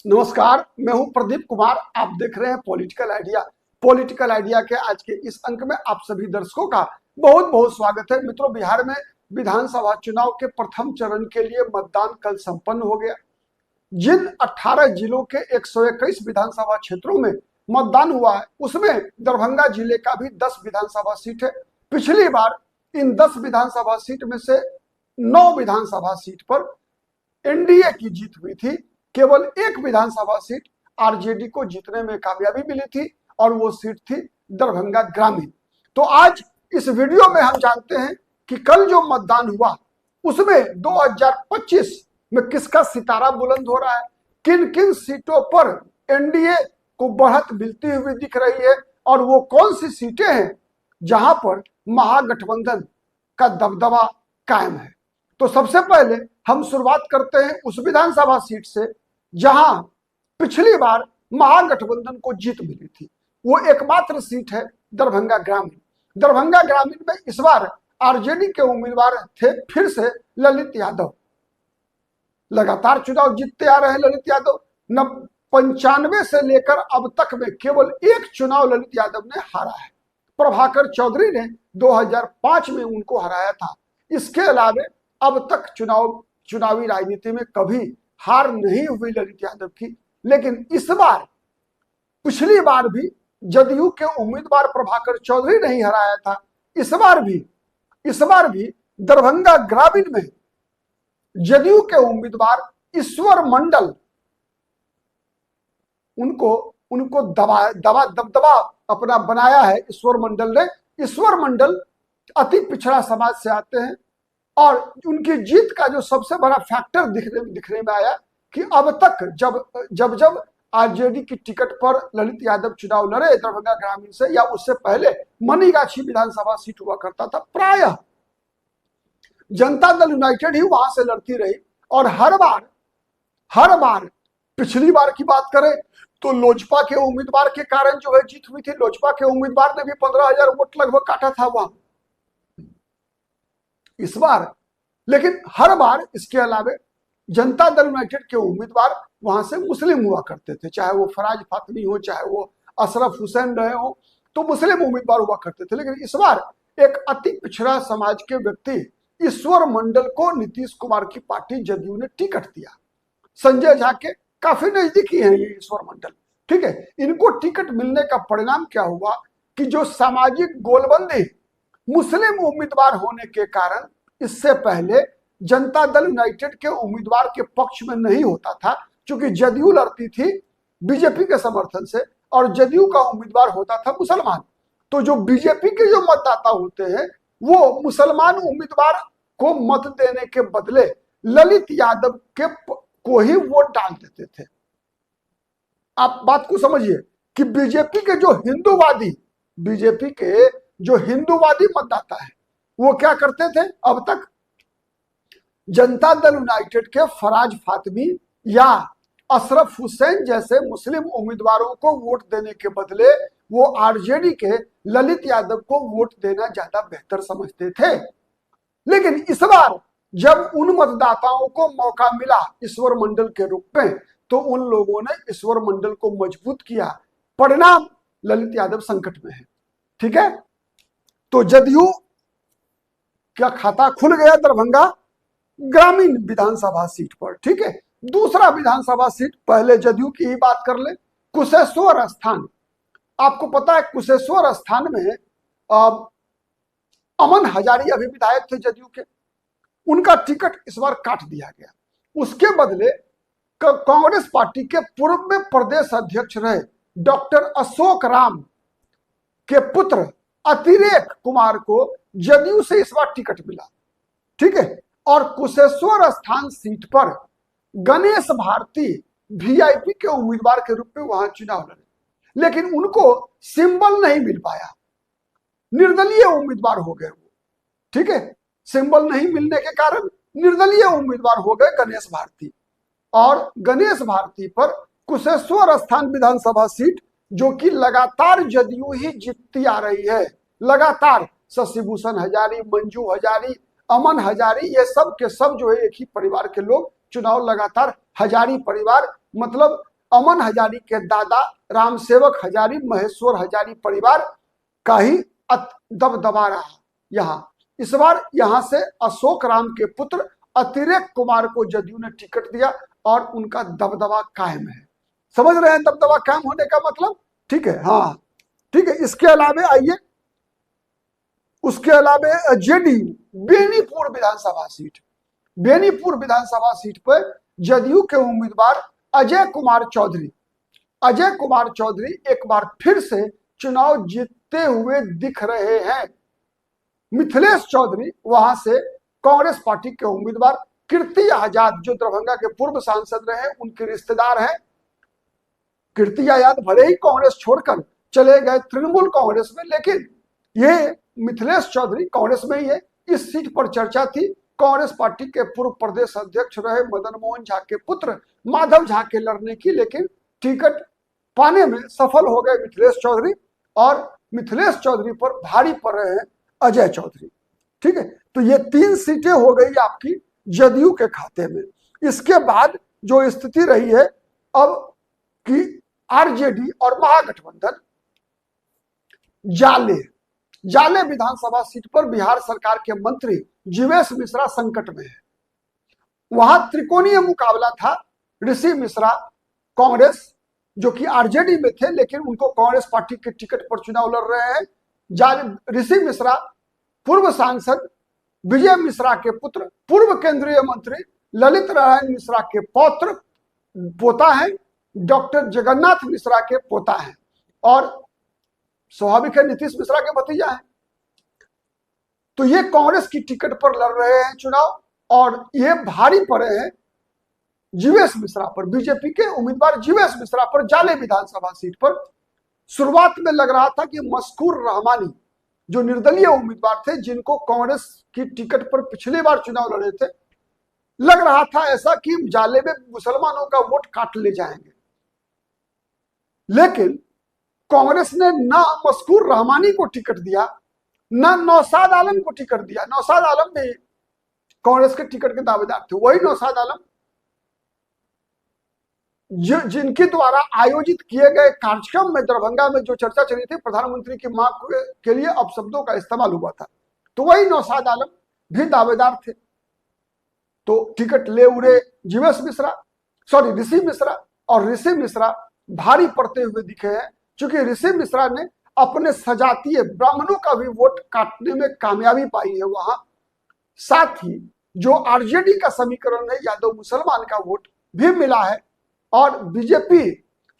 नमस्कार, मैं हूं प्रदीप कुमार। आप देख रहे हैं पॉलिटिकल आइडिया। पॉलिटिकल आइडिया के आज के इस अंक में आप सभी दर्शकों का बहुत बहुत स्वागत है। मित्रों, बिहार में विधानसभा चुनाव के प्रथम चरण के लिए मतदान कल संपन्न हो गया। जिन 18 जिलों के 121 विधानसभा क्षेत्रों में मतदान हुआ है, उसमें दरभंगा जिले का भी 10 विधानसभा सीट है। पिछली बार इन 10 विधानसभा सीट में से 9 विधानसभा सीट पर एनडीए की जीत हुई थी। केवल एक विधानसभा सीट आरजेडी को जीतने में कामयाबी मिली थी और वो सीट थी दरभंगा ग्रामीण। तो आज इस वीडियो में हम जानते हैं कि कल जो मतदान हुआ उसमें 2025 में किसका सितारा बुलंद हो रहा है, किन किन सीटों पर एनडीए को बढ़त मिलती हुई दिख रही है और वो कौन सी सीटें हैं जहां पर महागठबंधन का दबदबा कायम है। तो सबसे पहले हम शुरुआत करते हैं उस विधानसभा सीट से जहां पिछली बार महागठबंधन को जीत मिली थी। वो एकमात्र सीट है दरभंगा ग्रामीण। दरभंगा ग्रामीण में इस बार आरजेडी के उम्मीदवार थे फिर से ललित यादव। लगातार चुनाव जीतते आ रहे हैं ललित यादव। 95 से लेकर अब तक में केवल एक चुनाव ललित यादव ने हारा है। प्रभाकर चौधरी ने 2005 में उनको हराया था। इसके अलावा अब तक चुनावी राजनीति में कभी हार नहीं हुई ललित यादव की। लेकिन इस बार, पिछली बार भी जदयू के उम्मीदवार प्रभाकर चौधरी नहीं हराया था। इस बार भी दरभंगा ग्रामीण में जदयू के उम्मीदवार ईश्वर मंडल उनको दबदबा अपना बनाया है। ईश्वर मंडल अति पिछड़ा समाज से आते हैं और उनकी जीत का जो सबसे बड़ा फैक्टर दिखने में आया कि अब तक जब आरजेडी की टिकट पर ललित यादव चुनाव लड़े दरभंगा ग्रामीण से, या उससे पहले मनीगाछी विधानसभा सीट हुआ करता था, प्रायः जनता दल यूनाइटेड ही वहां से लड़ती रही। और हर बार पिछली बार की बात करें तो लोजपा के उम्मीदवार के कारण जो है जीत हुई थी। लोजपा के उम्मीदवार ने भी 15,000 वोट लगभग काटा था वहां इस बार। लेकिन हर बार इसके अलावा जनता दल यूनाइटेड के उम्मीदवार वहां से मुस्लिम हुआ करते थे, चाहे वो फराज फातमी हो, चाहे वो अशरफ हुसैन रहे हो, तो मुस्लिम उम्मीदवार हुआ करते थे। लेकिन इस बार एक अति पिछड़ा समाज के व्यक्ति ईश्वर मंडल को नीतीश कुमार की पार्टी जदयू ने टिकट दिया। संजय झा के काफी नजदीकी हैं ये ईश्वर मंडल, ठीक है। इनको टिकट मिलने का परिणाम क्या हुआ कि जो सामाजिक गोलबंदी मुस्लिम उम्मीदवार होने के कारण इससे पहले जनता दल यूनाइटेड के उम्मीदवार के पक्ष में नहीं होता था, क्योंकि जदयू लड़ती थी बीजेपी के समर्थन से और जदयू का उम्मीदवार होता था मुसलमान। तो जो बीजेपी के जो मतदाता होते हैं वो मुसलमान उम्मीदवार को मत देने के बदले ललित यादव को ही वोट डाल देते थे। आप बात को समझिए कि बीजेपी के जो हिंदूवादी मतदाता है वो क्या करते थे, अब तक जनता दल यूनाइटेड के फराज फातमी या अशरफ हुसैन जैसे मुस्लिम उम्मीदवारों को वोट देने के बदले वो आरजेडी के ललित यादव को वोट देना ज्यादा बेहतर समझते थे। लेकिन इस बार जब उन मतदाताओं को मौका मिला ईश्वर मंडल के रूप में, तो उन लोगों ने ईश्वर मंडल को मजबूत किया। परिणाम, ललित यादव संकट में है, ठीक है। तो जदयू का खाता खुल गया दरभंगा ग्रामीण विधानसभा सीट पर, ठीक है। दूसरा विधानसभा सीट, पहले जदयू की ही बात कर ले, कुशेश्वर स्थान। आपको पता है कुशेश्वर स्थान में अमन हजारी अभी विधायक थे जदयू के, उनका टिकट इस बार काट दिया गया। उसके बदले कांग्रेस पार्टी के पूर्व में प्रदेश अध्यक्ष रहे डॉक्टर अशोक राम के पुत्र अतिरेक कुमार को जदयू से इस बार टिकट मिला, ठीक है। और कुशेश्वर स्थान सीट पर गणेश भारती वीआईपी के उम्मीदवार के रूप में वहां चुनाव लड़े, लेकिन उनको सिंबल नहीं मिल पाया, निर्दलीय उम्मीदवार हो गए वो, ठीक है। सिंबल नहीं मिलने के कारण निर्दलीय उम्मीदवार हो गए गणेश भारती। और गणेश भारती पर कुशेश्वर स्थान विधानसभा सीट, जो कि लगातार जदयू ही जीतती आ रही है, लगातार शशिभूषण हजारी, मंजू हजारी, अमन हजारी, ये सब के सब जो है एक ही परिवार के लोग। चुनाव लगातार हजारी परिवार, मतलब अमन हजारी के दादा रामसेवक हजारी महेश्वर हजारी परिवार का ही दबदबा रहा। यहाँ इस बार यहां से अशोक राम के पुत्र अतिरेक कुमार को जदयू ने टिकट दिया और उनका दबदबा कायम है। समझ रहे हैं दबदबा कायम होने का मतलब? ठीक है, हाँ ठीक है। इसके अलावे आइए, उसके अलावा जेडीयू बेनीपुर विधानसभा सीट, बेनीपुर विधानसभा सीट पर जदयू के उम्मीदवार अजय कुमार चौधरी, अजय कुमार चौधरी एक बार फिर से चुनाव जीतते हुए दिख रहे हैं। मिथिलेश चौधरी वहां से कांग्रेस पार्टी के उम्मीदवार कीर्ति आजाद जो दरभंगा के पूर्व सांसद रहे, उनके रिश्तेदार हैं। कीर्ति आजाद भले ही कांग्रेस छोड़कर चले गए तृणमूल कांग्रेस में, लेकिन ये मिथिलेश चौधरी कांग्रेस में ही है। इस सीट पर चर्चा थी कांग्रेस पार्टी के पूर्व प्रदेश अध्यक्ष रहे मदन मोहन झा के पुत्र माधव झा के लड़ने की, लेकिन टिकट पाने में सफल हो गए मिथिलेश चौधरी और मिथिलेश चौधरी पर भारी पड़ रहे हैं अजय चौधरी। ठीक है, तो ये 3 सीटें हो गई आपकी जदयू के खाते में। इसके बाद जो स्थिति रही है अब कि आरजेडी और महागठबंधन जाले विधानसभा सीट पर बिहार सरकार के मंत्री जीवेश मिश्रा संकट में है। वहां त्रिकोणीय मुकाबला था। ऋषि मिश्रा कांग्रेस जो कि आरजेडी में थे, लेकिन उनको कांग्रेस पार्टी के टिकट पर चुनाव लड़ रहे हैं। ऋषि मिश्रा पूर्व सांसद विजय मिश्रा के पुत्र, पूर्व केंद्रीय मंत्री ललित नारायण मिश्रा के पोता है, डॉक्टर जगन्नाथ मिश्रा के पोता है और स्वाभाविक है नीतीश मिश्रा के भतीजा है। तो ये कांग्रेस की टिकट पर लड़ रहे हैं चुनाव और ये भारी पड़े हैं जीवेश मिश्रा पर, बीजेपी के उम्मीदवार जीवेश मिश्रा पर जाले विधानसभा सीट पर। शुरुआत में लग रहा था कि मस्कूर रहमानी जो निर्दलीय उम्मीदवार थे, जिनको कांग्रेस की टिकट पर पिछली बार चुनाव लड़े थे, लग रहा था ऐसा कि जाले में मुसलमानों का वोट काट ले जाएंगे, लेकिन कांग्रेस ने ना मस्कूर रहमानी को टिकट दिया, ना नौशाद आलम को टिकट दिया। नौशाद आलम भी कांग्रेस के टिकट के दावेदार थे। वही नौशाद आलम जिनके द्वारा आयोजित किए गए कार्यक्रम में दरभंगा में जो चर्चा चली थी प्रधानमंत्री की मांग के लिए अपशब्दों का इस्तेमाल हुआ था, तो वही नौशाद आलम भी दावेदार थे। तो टिकट ले उड़े जीवेश मिश्रा, सॉरी ऋषि मिश्रा, और ऋषि मिश्रा भारी पड़ते हुए दिखे हैं, क्योंकि ऋषि मिश्रा ने अपने सजातीय ब्राह्मणों का भी वोट काटने में कामयाबी पाई है वहां। साथ ही जो आरजेडी का समीकरण है यादव मुसलमान का वोट भी मिला है। और बीजेपी,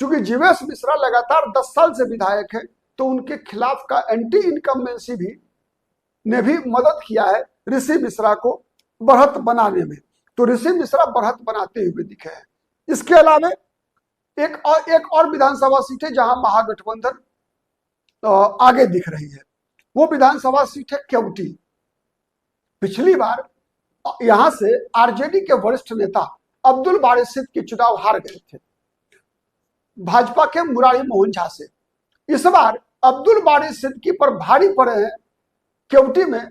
चूंकि जीवेश मिश्रा लगातार 10 साल से विधायक है, तो उनके खिलाफ का एंटी इनकम्बेंसी ने भी मदद किया है ऋषि मिश्रा को बढ़त बनाने में। तो ऋषि मिश्रा बढ़त बनाते हुए दिखे हैं। इसके अलावा एक और विधानसभा सीट है जहां महागठबंधन आगे दिख रही है। वो विधानसभा सीट है केवटी। पिछली बार यहां से आरजेडी के वरिष्ठ नेता अब्दुल बारी सिद्दीकी के चुनाव हार गए थे भाजपा के मुरारी मोहन झा से। इस बार अब्दुल बारी सिद्दीकी पर भारी पड़े हैं केवटी में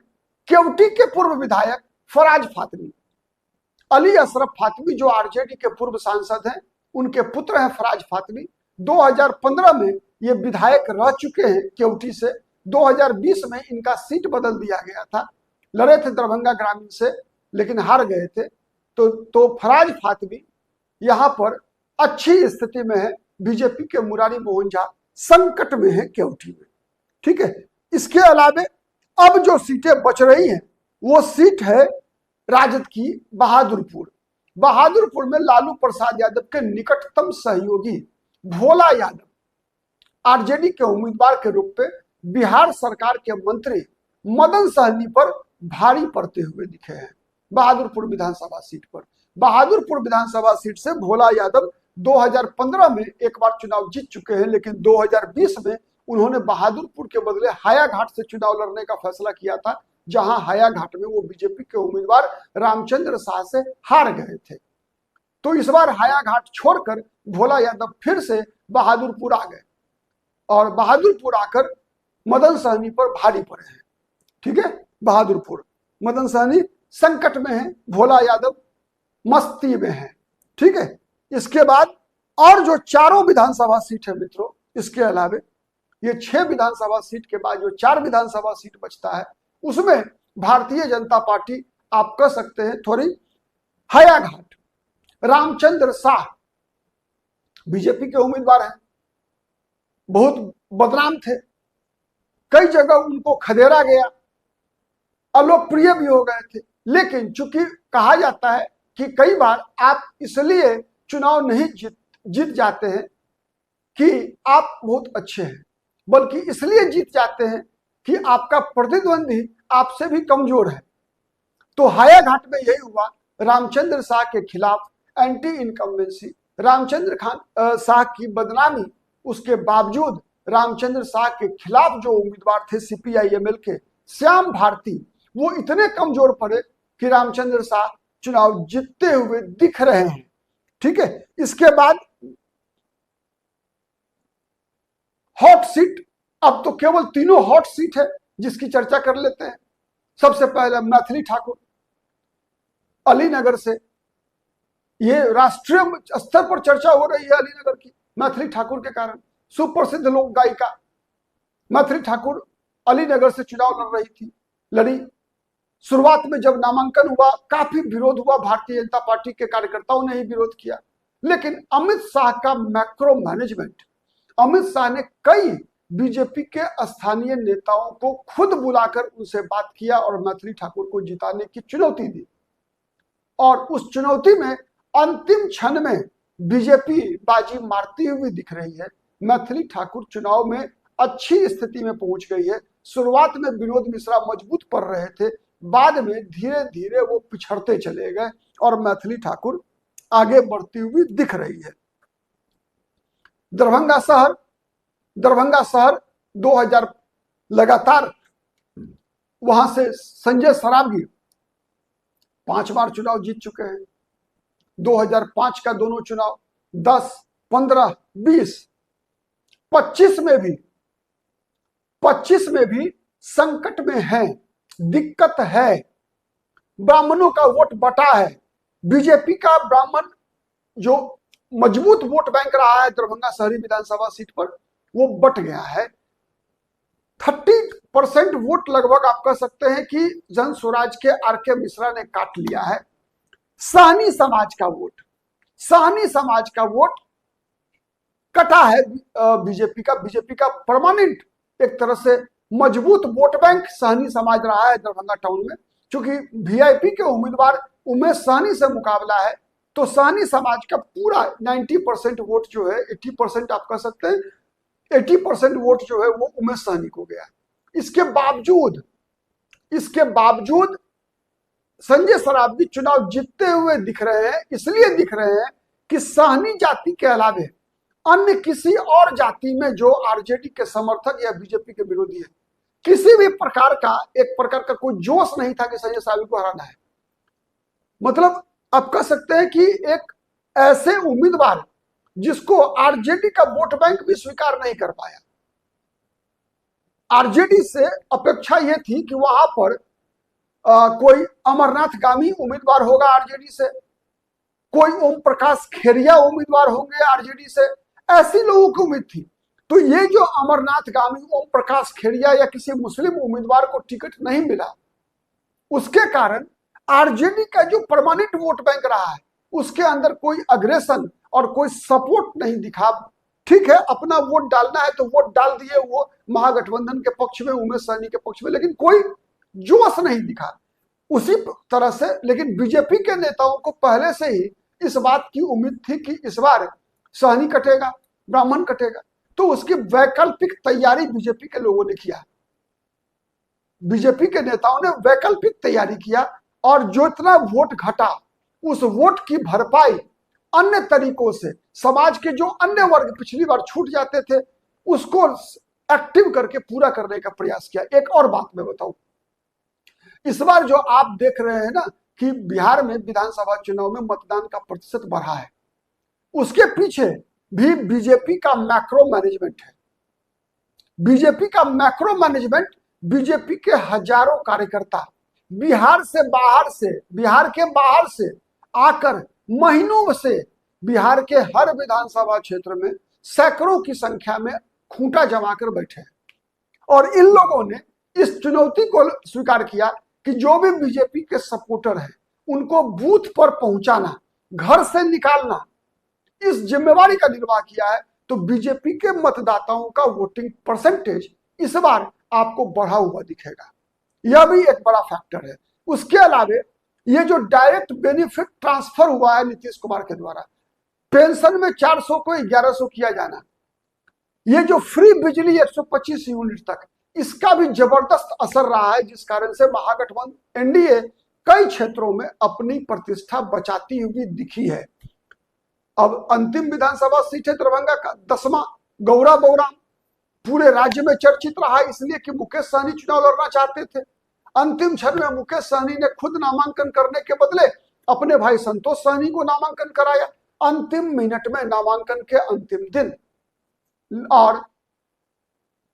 केवटी के पूर्व विधायक फराज फातमी। अली अशरफ फातमी जो आरजेडी के पूर्व सांसद हैं, उनके पुत्र हैं फराज फातमी। 2015 में ये विधायक रह चुके हैं केवटी से। 2020 में इनका सीट बदल दिया गया था, लड़े थे दरभंगा ग्रामीण से लेकिन हार गए थे। तो फराज फातमी यहाँ पर अच्छी स्थिति में है। बीजेपी के मुरारी मोहन झा संकट में है केवटी में। ठीक है, इसके अलावा अब जो सीटें बच रही हैं वो सीट है राजद की बहादुरपुर। बहादुरपुर में लालू प्रसाद यादव के निकटतम सहयोगी भोला यादव आरजेडी के उम्मीदवार के रूप में बिहार सरकार के मंत्री मदन सहनी पर भारी पड़ते हुए दिखे हैं। बहादुरपुर विधानसभा सीट पर, बहादुरपुर विधानसभा सीट से भोला यादव 2015 में एक बार चुनाव जीत चुके हैं, लेकिन 2020 में उन्होंने बहादुरपुर के बदले हायाघाट से चुनाव लड़ने का फैसला किया था, जहां हायाघाट में वो बीजेपी के उम्मीदवार रामचंद्र शाह से हार गए थे। तो इस बार हायाघाट छोड़कर भोला यादव फिर से बहादुरपुर आ गए और बहादुरपुर आकर मदन सहनी पर भारी पड़े हैं। ठीक है, बहादुरपुर मदन सहनी संकट में है, भोला यादव मस्ती में है। ठीक है, इसके बाद और जो चारों विधानसभा सीट है मित्रों, इसके अलावे ये 6 विधानसभा सीट के बाद जो 4 विधानसभा सीट बचता है, उसमें भारतीय जनता पार्टी आप कह सकते हैं थोड़ी हयाघाट। रामचंद्र शाह बीजेपी के उम्मीदवार हैं, बहुत बदनाम थे, कई जगह उनको खदेड़ा गया, अलोकप्रिय भी हो गए थे। लेकिन चूंकि कहा जाता है कि कई बार आप इसलिए चुनाव नहीं जीत जाते हैं कि आप बहुत अच्छे हैं, बल्कि इसलिए जीत जाते हैं कि आपका प्रतिद्वंदी आपसे भी कमजोर है। तो हायाघाट में यही हुआ। रामचंद्र शाह के खिलाफ एंटी इनकम्बेंसी, रामचंद्र शाह की बदनामी, उसके बावजूद रामचंद्र शाह के खिलाफ जो उम्मीदवार थे सीपीआई-एमएल के श्याम भारती, वो इतने कमजोर पड़े कि रामचंद्र शाह चुनाव जीतते हुए दिख रहे हैं। ठीक है, इसके बाद हॉट सीट, अब तो केवल तीनों हॉट सीट है जिसकी चर्चा कर लेते हैं। सबसे पहले मैथिली ठाकुर अलीनगर से, ये राष्ट्रीय स्तर पर चर्चा हो रही है अलीनगर की मैथिली ठाकुर के कारण। सुप्रसिद्ध लोक गायिका मैथिली ठाकुर अलीनगर से चुनाव लड़ी। शुरुआत में जब नामांकन हुआ काफी विरोध हुआ, भारतीय जनता पार्टी के कार्यकर्ताओं ने ही विरोध किया, लेकिन अमित शाह का मैक्रो मैनेजमेंट, अमित शाह ने कई बीजेपी के स्थानीय नेताओं को खुद बुलाकर उनसे बात किया और मैथिली ठाकुर को जिताने की चुनौती दी। और उस चुनौती में अंतिम क्षण में बीजेपी बाजी मारती हुई दिख रही है। मैथिली ठाकुर चुनाव में अच्छी स्थिति में पहुंच गई है। शुरुआत में विनोद मिश्रा मजबूत पड़ रहे थे, बाद में धीरे धीरे वो पिछड़ते चले गए और मैथिली ठाकुर आगे बढ़ती हुई दिख रही है। दरभंगा शहर 2000 लगातार वहां से संजय सरावगी 5 बार चुनाव जीत चुके हैं। 2005 का दोनों चुनाव, 10, 15, 20, 25 में भी संकट में है, दिक्कत है। ब्राह्मणों का वोट बटा है। बीजेपी का ब्राह्मण जो मजबूत वोट बैंक रहा है दरभंगा शहरी विधानसभा सीट पर, वो बट गया है। 30% वोट लगभग आप कह सकते हैं कि जन स्वराज के आर.के. मिश्रा ने काट लिया है। साहनी समाज का वोट कटा है बीजेपी का परमानेंट एक तरह से मजबूत वोट बैंक साहनी समाज रहा है दरभंगा टाउन में। क्योंकि वीआईपी के उम्मीदवार उमेश साहनी से मुकाबला है, तो साहनी समाज का पूरा 90% वोट जो है, 80% आप कह सकते हैं, 80% वोट जो है वो उमेश साहनी को गया। इसके बावजूद संजय सरावगी चुनाव जीतते हुए दिख रहे हैं। इसलिए दिख रहे हैं कि साहनी जाति के अलावे अन्य किसी और जाति में जो आरजेडी के समर्थक या बीजेपी के विरोधी है, किसी भी प्रकार का कोई जोश नहीं था कि संजय सरावगी को हराना है। मतलब आप कह सकते हैं कि एक ऐसे उम्मीदवार जिसको आरजेडी का वोट बैंक भी स्वीकार नहीं कर पाया। आरजेडी से अपेक्षा यह थी कि वहां पर कोई अमरनाथ गामी उम्मीदवार होगा आरजेडी से, कोई ओम प्रकाश खेरिया उम्मीदवार होंगे आरजेडी से, ऐसी लोगों की उम्मीद थी। तो ये जो अमरनाथ गामी, ओम प्रकाश खेरिया या किसी मुस्लिम उम्मीदवार को टिकट नहीं मिला, उसके कारण आरजेडी का जो परमानेंट वोट बैंक रहा है उसके अंदर कोई अग्रेशन और कोई सपोर्ट नहीं दिखा। ठीक है, अपना वोट डालना है तो वोट डाल दिए वो महागठबंधन के पक्ष में, उमेश साहनी के पक्ष में, लेकिन कोई जोश नहीं दिखा। उसी तरह से लेकिन बीजेपी के नेताओं को पहले से ही इस बात की उम्मीद थी कि इस बार साहनी कटेगा, ब्राह्मण कटेगा, तो उसकी वैकल्पिक तैयारी बीजेपी के लोगों ने किया। बीजेपी के नेताओं ने वैकल्पिक तैयारी किया और जो इतना वोट घटा उस वोट की भरपाई अन्य तरीकों से, समाज के जो अन्य वर्ग पिछली बार छूट जाते थे उसको एक्टिव करके पूरा करने का प्रयास किया। एक और बात मैं बताऊं, इस बार जो आप देख रहे हैं ना कि बिहार में विधानसभा चुनाव में मतदान का प्रतिशत बढ़ा है, उसके पीछे भी बीजेपी का मैक्रो मैनेजमेंट है। बीजेपी का मैक्रो मैनेजमेंट, बीजेपी के हजारों कार्यकर्ता बिहार के बाहर से आकर महीनों से बिहार के हर विधानसभा क्षेत्र में सैकड़ों की संख्या में खूंटा जमा कर बैठे हैं और इन लोगों ने इस चुनौती को स्वीकार किया कि जो भी बीजेपी के सपोर्टर हैं उनको बूथ पर पहुंचाना, घर से निकालना, इस जिम्मेवारी का निर्वाह किया है। तो बीजेपी के मतदाताओं का वोटिंग परसेंटेज इस बार आपको बढ़ा हुआ दिखेगा, यह भी एक बड़ा फैक्टर है। उसके अलावे ये जो डायरेक्ट बेनिफिट ट्रांसफर हुआ है नीतीश कुमार के द्वारा, पेंशन में 400 को 1100 किया जाना, ये जो फ्री बिजली 125 यूनिट तक, इसका भी जबरदस्त असर रहा है, जिस कारण से महागठबंधन एनडीए कई क्षेत्रों में अपनी प्रतिष्ठा बचाती हुई दिखी है। अब अंतिम विधानसभा सीट है दरभंगा का 10वां गौरा बौराम, पूरे राज्य में चर्चित रहा इसलिए कि मुकेश सहनी चुनाव लड़ना चाहते थे। अंतिम क्षण में मुकेश सहनी ने खुद नामांकन करने के बदले अपने भाई संतोष सहनी को नामांकन कराया। अंतिम मिनट में, नामांकन के अंतिम दिन, और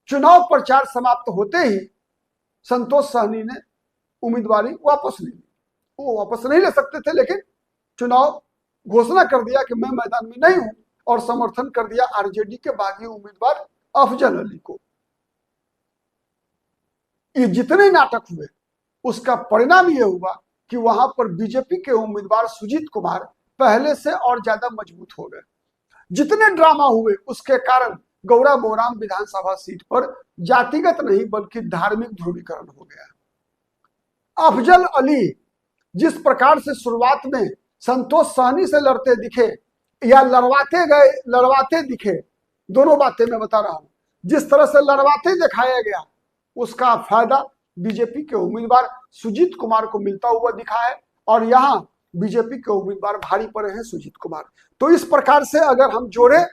चुनाव प्रचार समाप्त होते ही संतोष सहनी ने उम्मीदवारी वापस ले ली। वो वापस नहीं ले सकते थे, लेकिन चुनाव घोषणा कर दिया कि मैं मैदान में नहीं हूं और समर्थन कर दिया आरजेडी के बागी उम्मीदवार अफजल अली को। ये जितने नाटक हुए उसका परिणाम यह हुआ कि वहां पर बीजेपी के उम्मीदवार सुजीत कुमार पहले से और ज्यादा मजबूत हो गए। जितने ड्रामा हुए उसके कारण गौरा बौराम विधानसभा सीट पर जातिगत नहीं बल्कि धार्मिक ध्रुवीकरण हो गया। अफजल अली जिस प्रकार से शुरुआत में संतोष सहनी से लड़ते दिखे या लड़वाते दिखे, दोनों बातें मैं बता रहा हूं, जिस तरह से लड़वाते दिखाया गया उसका फायदा बीजेपी के उम्मीदवार सुजीत कुमार को मिलता हुआ दिखा है और यहां बीजेपी के उम्मीदवार भारी पड़े हैं सुजीत कुमार। तो इस प्रकार से अगर हम जोड़े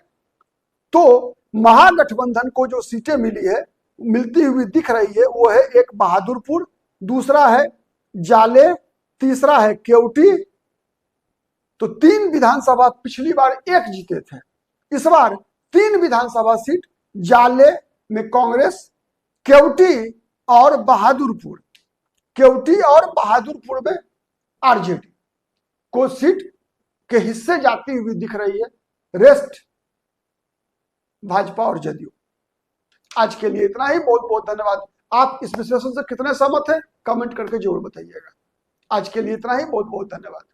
तो महागठबंधन को जो सीटें मिलती हुई दिख रही है वो है, एक बहादुरपुर, दूसरा है जाले, तीसरा है केवटी। तो 3 विधानसभा पिछली बार 1 जीते थे, इस बार 3 विधानसभा सीट जाले में कांग्रेस, केवटी और बहादुरपुर, केवटी और बहादुरपुर में आरजेडी को सीट के हिस्से जाती हुई दिख रही है, रेस्ट भाजपा और जदयू। आज के लिए इतना ही, बहुत बहुत धन्यवाद। आप इस विश्लेषण से कितने सहमत हैं कमेंट करके जरूर बताइएगा। आज के लिए इतना ही, बहुत बहुत धन्यवाद।